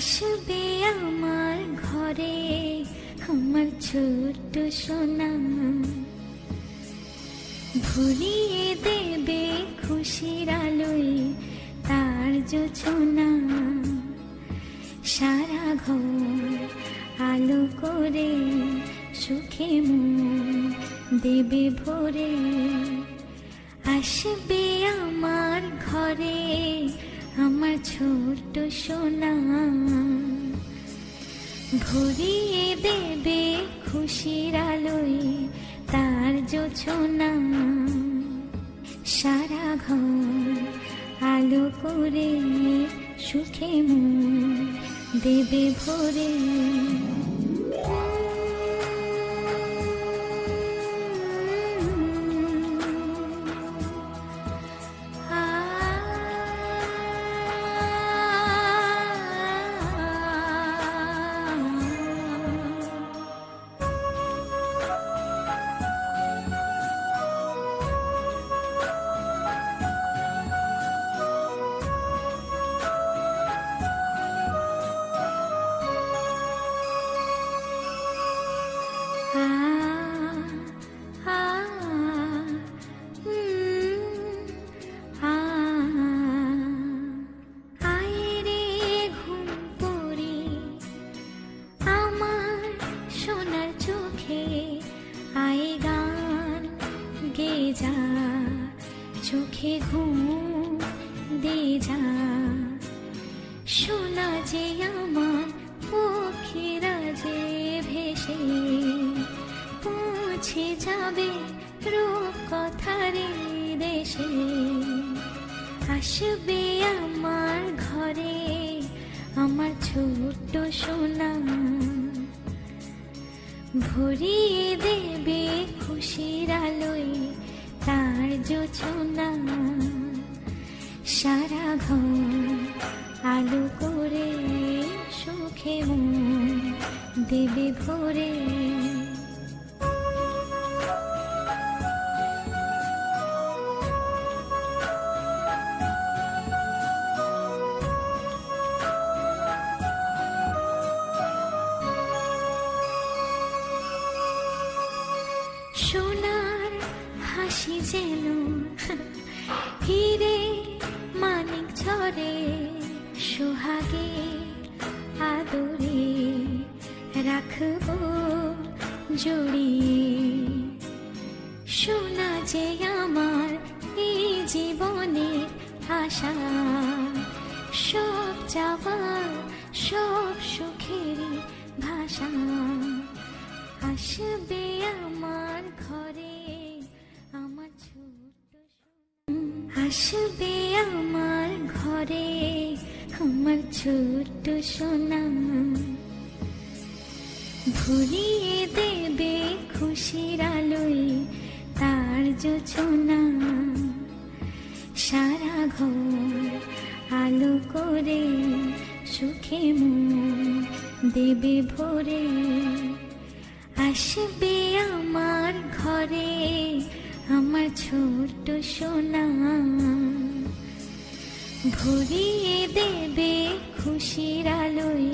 আসবে আমার ঘরে আমার ছোট্ট সোনা, ভরিয়ে দেবে খুশির আলোয় তার জোছনা। সারা ঘর আলো করে সুখে মন দেবে ভরে। আসবে আমার ঘরে আমার ছোট্ট সোনা, ভরিয়ে দেবে খুশির আলোয় তার জোছনা। সারা ঘর আলো করে সুখে মন দেবে ভরে। চোখে ঘুম দে যা, শোনা যে আমার পক্ষীরা যে ভেসে পৌঁছে যাবে রূপ কথারে দেশে। আসবে আমার ঘরে আমার ছোট্ট সোনা, ভরিয়ে দেবে খুশির আলোয় তার জোছনা। সারা ঘর আলো করে সুখে মন দেবে ভরে। সোনার হাসি যেন হিরে মানিক ঝরে, সোহাগে আদরে রাখবো জড়িয়ে। সোনা যে আমার এই জীবনের আশা, সব চাওয়া সব সুখের ভাষা। আসবে আমার ঘরে আমার ছোট্ট সোনা, আসবে আমার ঘরে আমার ছোট্ট সোনা, ভরিয়ে দেবে খুশির আলোয় তার জোছনা। সারা ঘর আলো করে সুখে মন দেবে ভরে। আসবে আমার ঘরে আমার ছোট্ট সোনা, ভরিয়ে দেবে খুশির আলোয়